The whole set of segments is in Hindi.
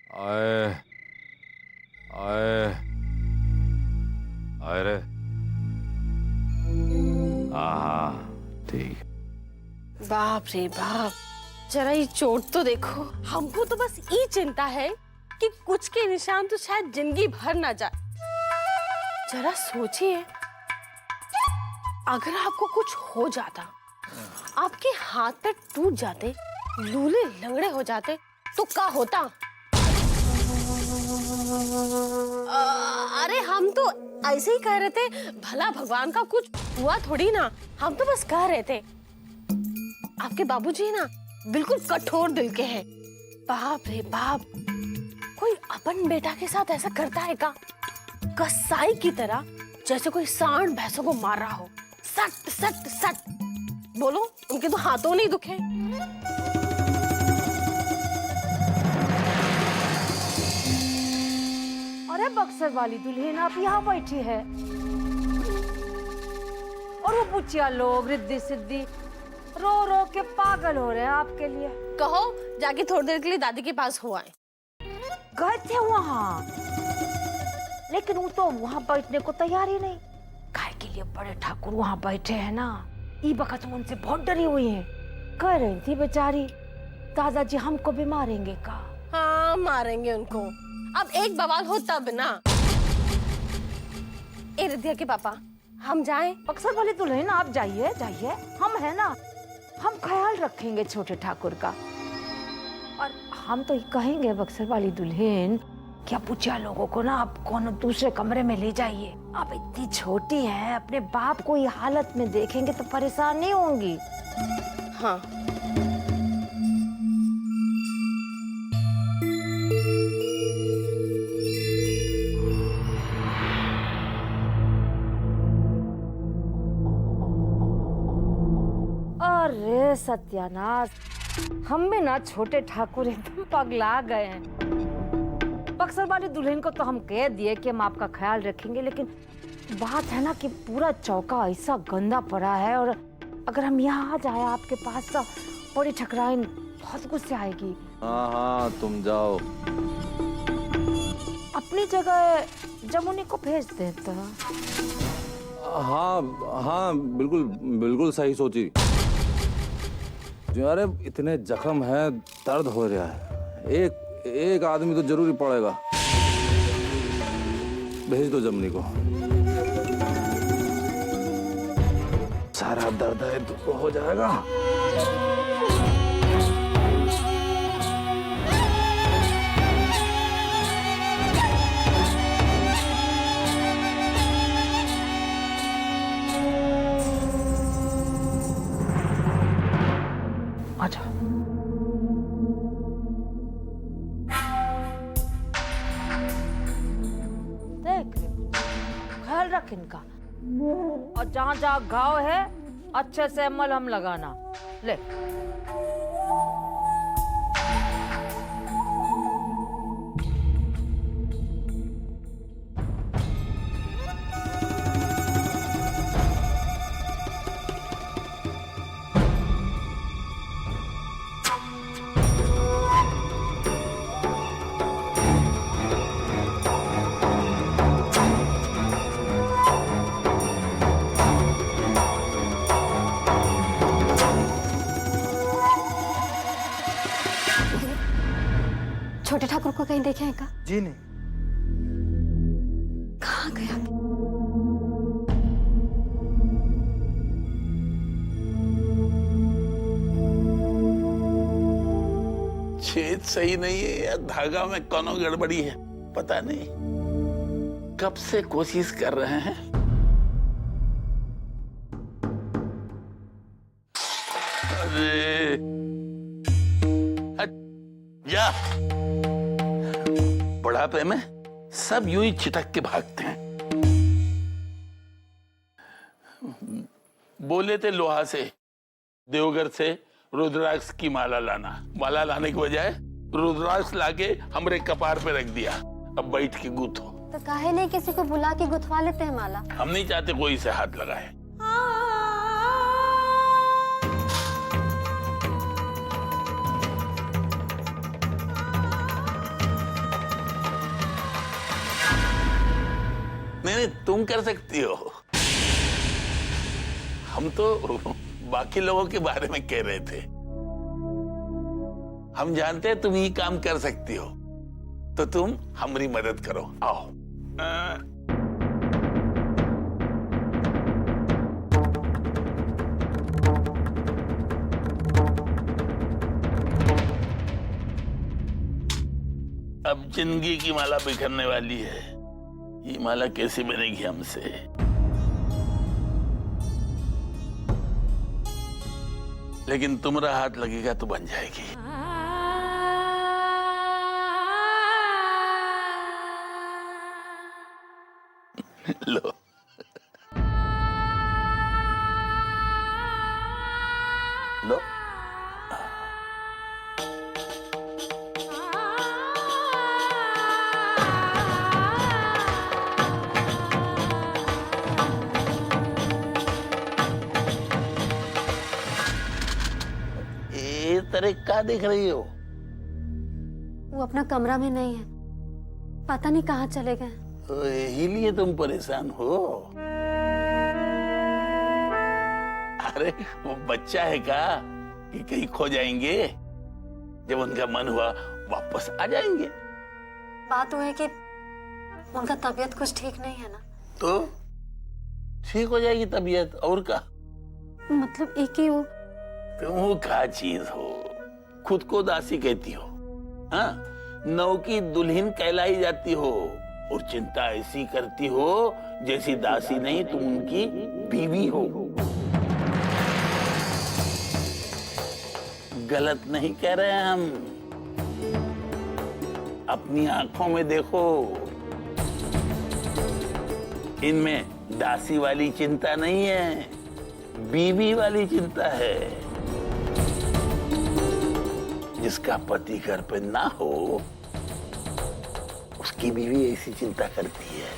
आए आए आए रे। हाँ ठीक। बाप रे बाप, जरा ये चोट तो देखो। हमको तो बस ये चिंता है कि कुछ के निशान तो शायद जिंदगी भर ना जाए। जरा सोचिए, अगर आपको कुछ हो जाता, आपके हाथ पैर टूट जाते, लूले लंगड़े हो जाते, तो क्या होता? अरे हम तो ऐसे ही कह रहे थे, भला भगवान का कुछ हुआ थोड़ी ना। हम तो बस कह रहे थे। आपके बाबूजी ना बिल्कुल कठोर दिल के हैं। बाप रे बाप, कोई अपन बेटा के साथ ऐसा करता है क्या? कसाई की तरह, जैसे कोई सांड भैंसों को मार रहा हो, सट सट सट। बोलो, उनके तो हाथों नहीं दुखे। अरे बक्सर वाली दुल्हन आप यहाँ बैठी है, और वो बुच्चिया लोग रिद्धी सिद्धि रो रो के पागल हो रहे हैं आपके लिए। कहो, जाके थोड़ी देर के लिए दादी के पास हो आए। गए थे वहाँ, लेकिन वो तो वहाँ बैठने को तैयार ही नहीं। काय के लिए बड़े ठाकुर वहाँ बैठे हैं ना, ई बखत उनसे बहुत डरी हुई है। कह रही थी बेचारी, दादाजी हमको भी मारेंगे का। हाँ, मारेंगे उनको। अब एक बवाल हो तब ना। ए रिद्धिया के पापा, हम जाएं? बक्सर वाली दुल्हन आप जाइए जाइए, हम है ना, हम ख्याल रखेंगे छोटे ठाकुर का। और हम तो कहेंगे बक्सर वाली दुल्हन कि आप बुच्चिया लोगों को ना आप कौन दूसरे कमरे में ले जाइए। आप इतनी छोटी है, अपने बाप को ये हालत में देखेंगे तो परेशान नहीं होंगी। हाँ। अरे सत्यानाश, हम भी ना छोटे ठाकुर एकदम पगला गए हैं। बक्सर वाली दुल्हन को तो हम कह दिए कि हम आपका ख्याल रखेंगे, लेकिन बात है ना कि पूरा चौका ऐसा गंदा पड़ा है, और अगर हम यहाँ आ जाए आपके पास तो बड़ी ठकराइन बहुत गुस्से आएगी। हाँ हाँ तुम जाओ। अपनी जगह जमुनी को भेज देता। हाँ हाँ बिल्कुल बिल्कुल सही सोची। अरे इतने जख्म है, दर्द हो रहा है, एक आदमी तो जरूरी पड़ेगा। भेज दो जमनी को, सारा दर्द है तो हो जाएगा। अच्छा, देख ख्याल रख इनका, और जहाँ जहाँ घाव है अच्छे से मलहम लगाना। ले छोटे ठाकुर को कहीं देखे हैं क्या? जी नहीं। कहाँ गया? छेद सही नहीं है या धागा में कोनो गड़बड़ी है, पता नहीं। कब से कोशिश कर रहे हैं। अरे या बुढ़ापे में सब यूं ही चिटक के भागते हैं। बोले थे लोहा से, देवघर से रुद्राक्ष की माला लाना। माला लाने की बजाय रुद्राक्ष लाके हमरे कपार पे रख दिया। अब बैठ के गूथो। तो काहे नहीं किसी को बुला के गुथवा लेते हैं माला? हम नहीं चाहते कोई से हाथ लगाए। नहीं, तुम कर सकती हो। हम तो बाकी लोगों के बारे में कह रहे थे। हम जानते हैं तुम ये काम कर सकती हो, तो तुम हमारी मदद करो। आओ। अब जिंदगी की माला बिखरने वाली है। ये माला कैसे बनेगी हमसे? लेकिन तुम्हारा हाथ लगेगा तो बन जाएगी। लो। लो। ये तरह क्या देख रही हो? वो अपना कमरा में नहीं है, पता नहीं कहाँ चले गए। तो यही लिए तुम परेशान हो? अरे वो बच्चा है का कि कहीं खो जाएंगे? जब उनका मन हुआ वापस आ जाएंगे। बात वो है कि उनका तबीयत कुछ ठीक नहीं है ना। तो ठीक हो जाएगी तबीयत, और का? मतलब एक ही वो। तुम क्या चीज हो? खुद को दासी कहती हो, हाँ? नौ की दुल्हन कहलाई जाती हो और चिंता ऐसी करती हो जैसी दासी नहीं, तुम उनकी बीवी हो। गलत नहीं कह रहे हैं हम। अपनी आंखों में देखो, इनमें दासी वाली चिंता नहीं है, बीवी वाली चिंता है। जिसका पति घर पे ना हो, उसकी बीवी ऐसी चिंता करती है।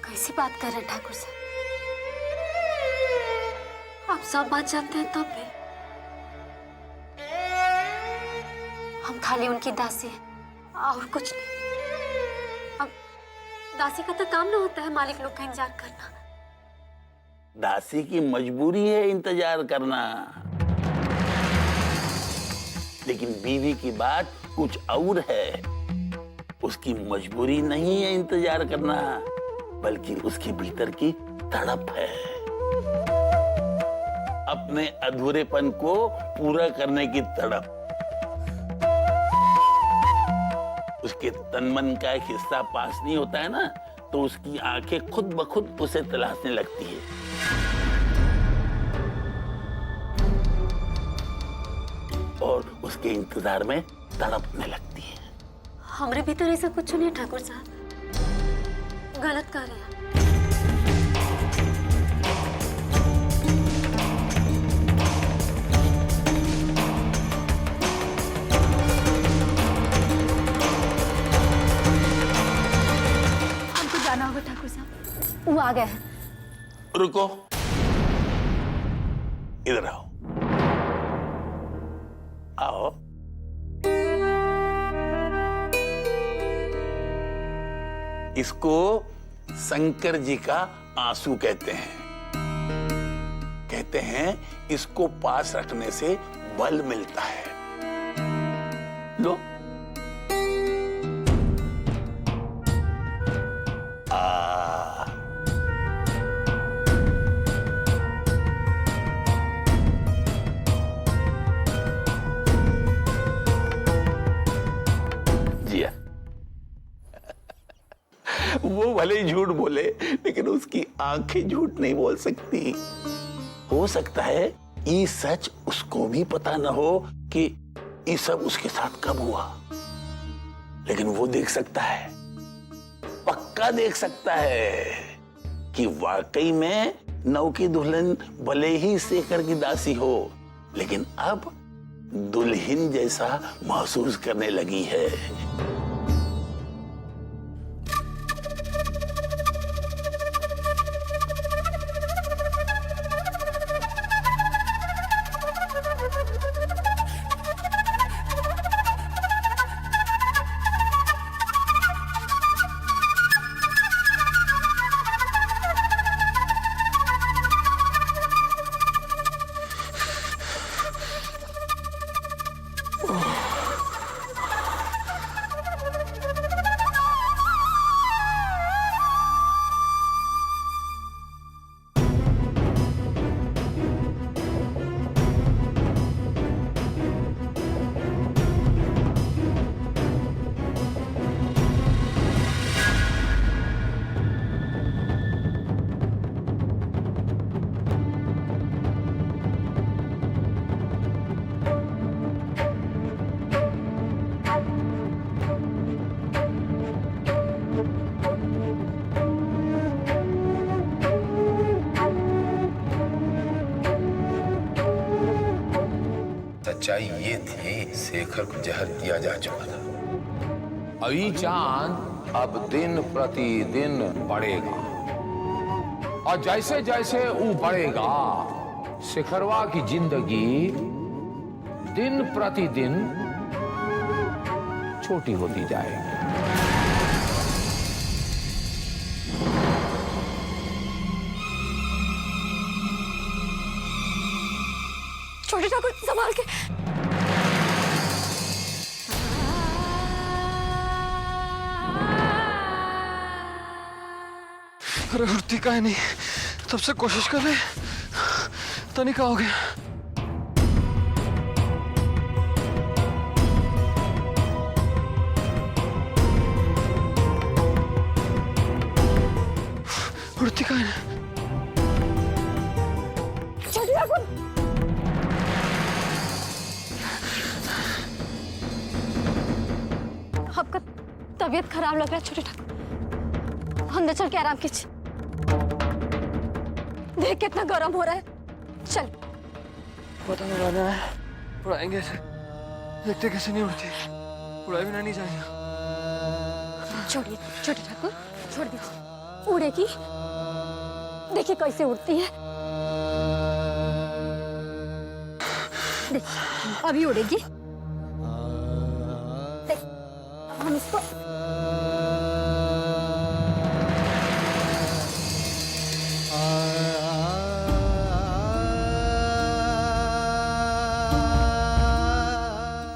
कैसी बात कर रहे हैं ठाकुर साहब? आप सब बात जानते हैं तब भी। हम खाली उनकी दासी हैं और कुछ नहीं। अब दासी का तो काम ना होता है मालिक लोग का इंतजार करना। दासी की मजबूरी है इंतजार करना, लेकिन बीवी की बात कुछ और है। उसकी मजबूरी नहीं है इंतजार करना, बल्कि उसके भीतर की तड़प है। अपने अधूरेपन को पूरा करने की तड़प। उसके तन मन का एक हिस्सा पास नहीं होता है ना, तो उसकी आंखें खुद ब खुद उसे तलाशने लगती है। और उसके इंतजार में तड़पने लगती है। हमारे भीतर ऐसा कुछ नहीं है ठाकुर साहब, गलत कर रहे हैं। हमको जाना होगा ठाकुर साहब, वो आ गए हैं। रुको, इधर आओ। आओ। इसको शंकर जी का आंसू कहते हैं। कहते हैं इसको पास रखने से बल मिलता है। लो। जिया। वो भले ही झूठ बोले, लेकिन उसकी आंखें झूठ नहीं बोल सकती। हो सकता है ये सच उसको भी पता न हो कि ये सब उसके साथ कब हुआ, लेकिन वो देख सकता है, पक्का देख सकता है कि वाकई में नौ की दुल्हन भले ही शेखर की दासी हो, लेकिन अब दुल्हन जैसा महसूस करने लगी है। सच्चाई ये थी, शेखर को जहर दिया जा चुका था। अई चांद अब दिन प्रतिदिन बढ़ेगा और जैसे जैसे वो बढ़ेगा, शेखरवा की जिंदगी दिन प्रतिदिन छोटी होती जाएगी। छोटे ठाकुर संभाल के। अरे उठती काहे नहीं? तब से कोशिश कर रहे, तो नहीं कहा हो गया। उठती काहे नहीं? छोटे ठाकुर आपका तबीयत खराब लग रहा है। छोटे ठाकुर अंदर चल के आराम कीजिए। देख कितना गर्म हो रहा है। चल पता नहीं लाना है, उड़ाएंगे ऐसे, देखते कैसे नहीं उड़ती, उड़ाए बिना नहीं जाएगा। छोड़िए छोटे ठाकुर, छोड़ दीजिए। उड़ेगी, देखिए कैसे उड़ती है। देखिए अभी उड़ेगी। देख हम इसको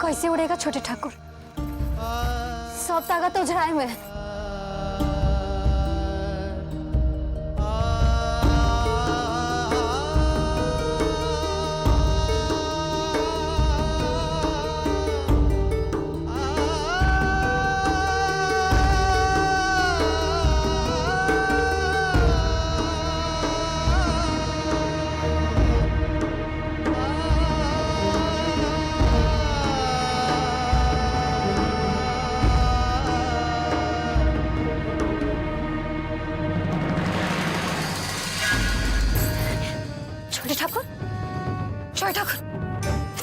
कैसे उड़ेगा छोटे ठाकुर? सब ताकत तो उजराए हुए है। छोटे ठाकुर, छोटे ठाकुर,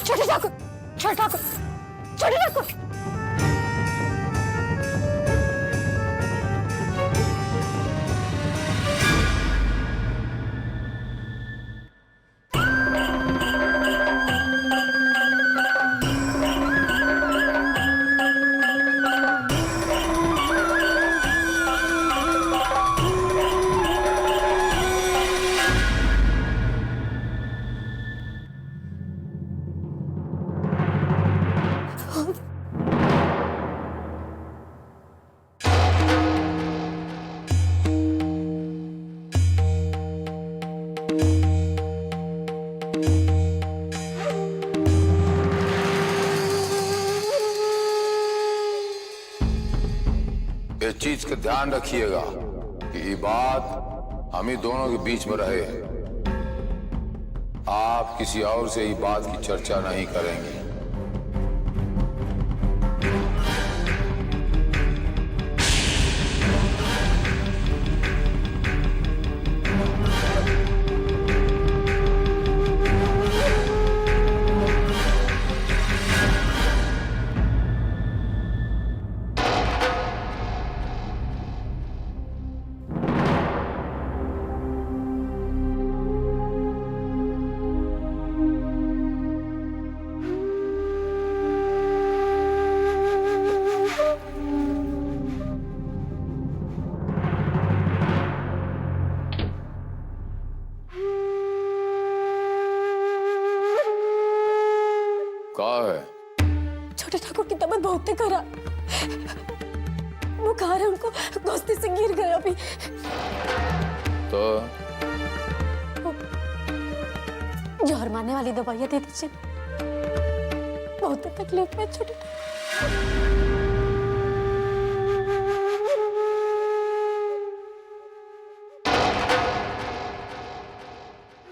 छोटे ठाकुर, छोटे ठाकुर, छोटे ठाकुर। इस चीज का ध्यान रखिएगा कि ये बात हम ही दोनों के बीच में रहे। आप किसी और से ये बात की चर्चा नहीं करेंगे। कहा है? छोटे ठाकुर की तबीयत बहुत ही खराब, बुखार है उनको, गोश्ती से गिर गए अभी। तो जहर मारने वाली दवाइयां दे दीजिए, बहुत तकलीफ में छोटे ठाकुर।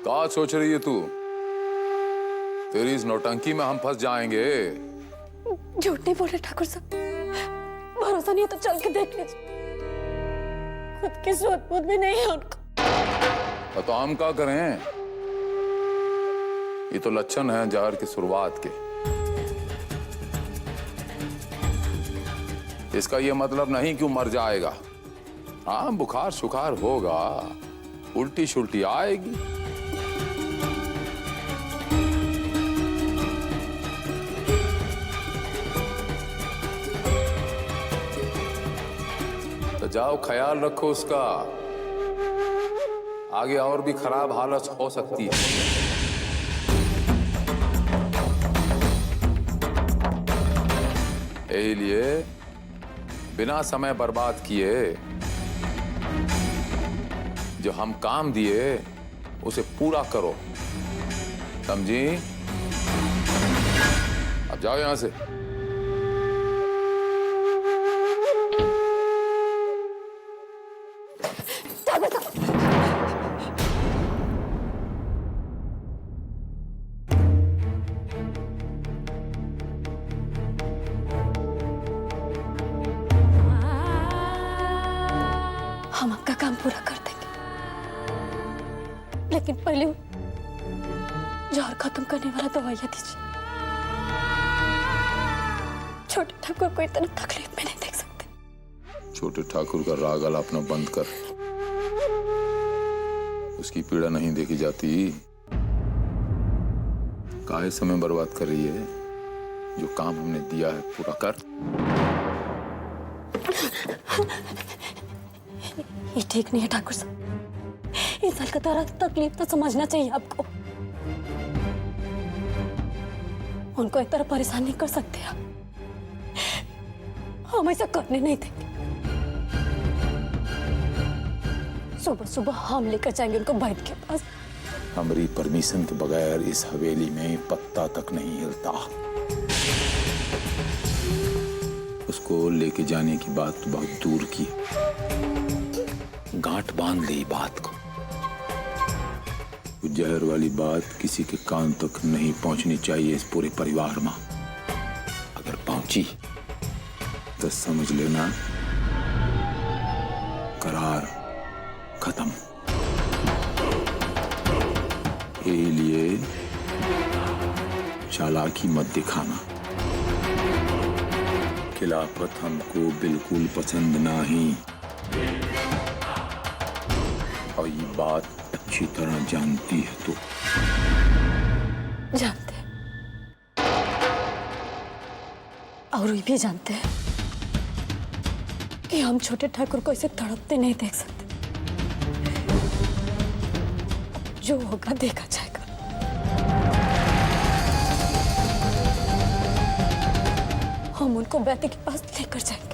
क्या सोच रही है तू? तेरी इस नौटंकी में हम फंस जाएंगे। झूठ नहीं बोल रहे ठाकुर साहब, भरोसा नहीं है तो चल के देख लीजिए, खुद की सूझबूझ भी नहीं है उनको। तो हम क्या करें? ये तो लक्षण है जहर की शुरुआत के। इसका ये मतलब नहीं कि वो मर जाएगा। हाँ, बुखार सुखार होगा, उल्टी शुल्टी आएगी। तो जाओ, ख्याल रखो उसका, आगे और भी खराब हालत हो सकती है। यही लिए बिना समय बर्बाद किए जो हम काम दिए उसे पूरा करो, समझी? अब जाओ यहां से। हम आपका काम पूरा कर देंगे, लेकिन पहले जहर खत्म करने वाला दवाइयां दीजिए। छोटे ठाकुर को इतना तकलीफ में नहीं देख सकते। छोटे ठाकुर का राग अलापना बंद कर, उसकी पीड़ा नहीं देखी जाती। काहे समय बर्बाद कर रही है? जो काम हमने दिया है पूरा कर। ये ठीक नहीं है ठाकुर साहब। इस साल का तरह तकलीफ तो समझना चाहिए आपको। उनको एक तरह परेशान नहीं कर सकते आप। हम ऐसा करने नहीं देंगे। सुबह सुबह हम लेकर जाएंगे उनको वैद्य के पास। हमारी परमिशन के बगैर इस हवेली में पत्ता तक नहीं हिलता। उसको लेके जाने की बात तो बहुत दूर की, गांठ बांध ली बात को। वो जहर वाली बात किसी के कान तक नहीं पहुंचनी चाहिए इस पूरे परिवार में। अगर पहुंची तो समझ लेना करार खत्म। यही लिए चालाकी मत दिखाना। खिलाफत हमको बिल्कुल पसंद नहीं, और ये बात अच्छी तरह जानती है तो। जानते हैं, और ये भी जानते हैं कि हम छोटे ठाकुर को इसे तड़पते नहीं देख सकते। जो होगा देखा जाएगा। हम उनको वैद्य के पास लेकर जाएंगे।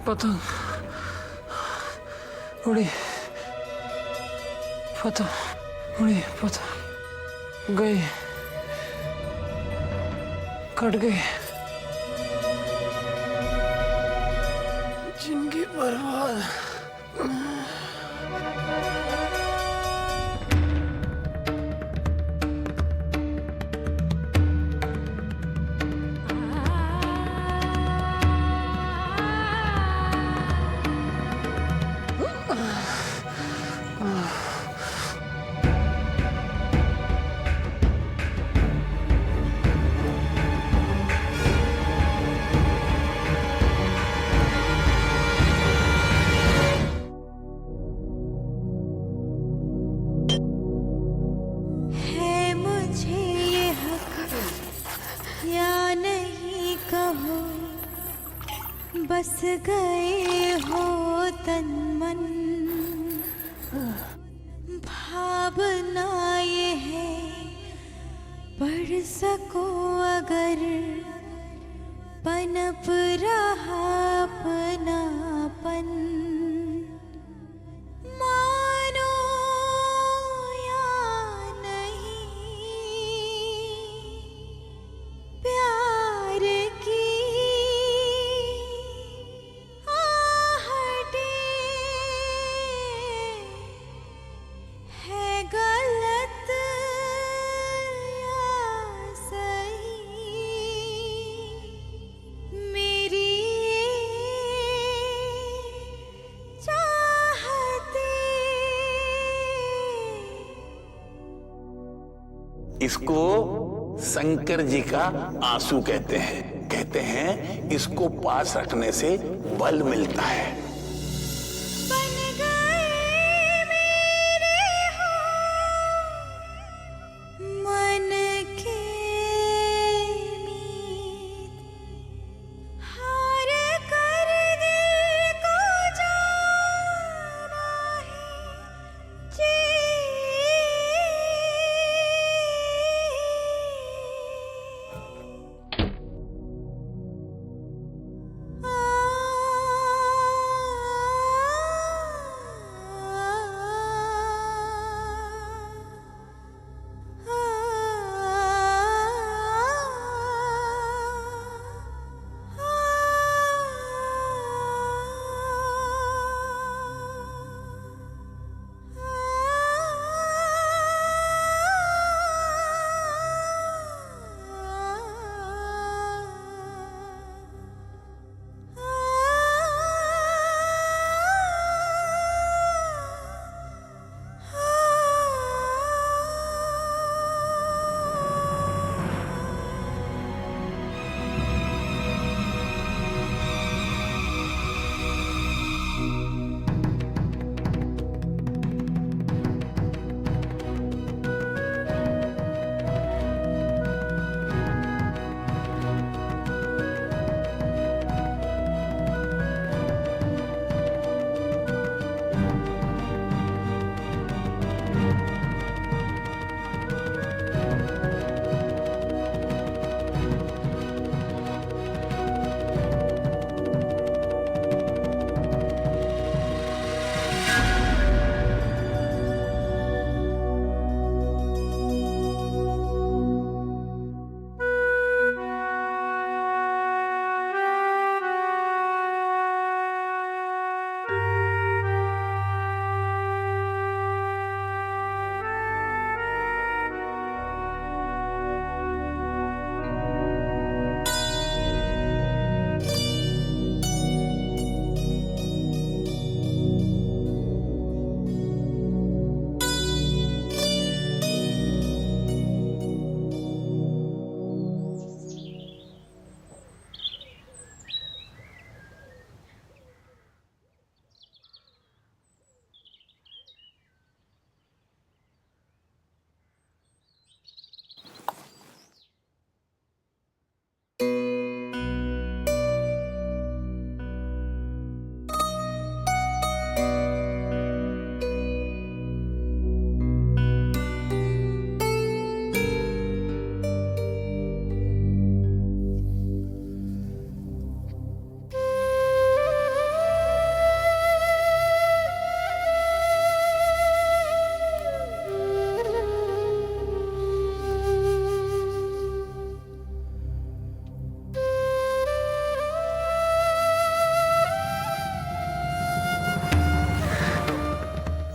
पतंग उड़ी, पतंग उड़ी, पतंग गई, कट गई, जिंदगी बर्बाद। बस गए हो तन मन, भावना ये है पढ़ सको अगर, पनप रहा अपना सावन मानो या नहीं, प्यार की आहटें है गलत या सही, मेरी चाहते। इसको शंकर जी का आंसू कहते हैं। कहते हैं इसको पास रखने से बल मिलता है। बन गए मेरे हो मन के मीत, हार कर दिल को जाना है जीत।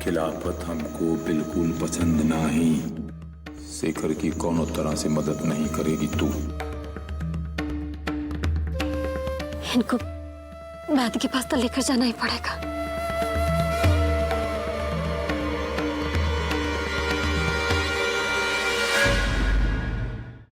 खिलाफत हमको बिल्कुल पसंद नहीं। शेखर की कोनो तरह से मदद नहीं करेगी तू। इनको दादी के पास तो लेकर जाना ही पड़ेगा।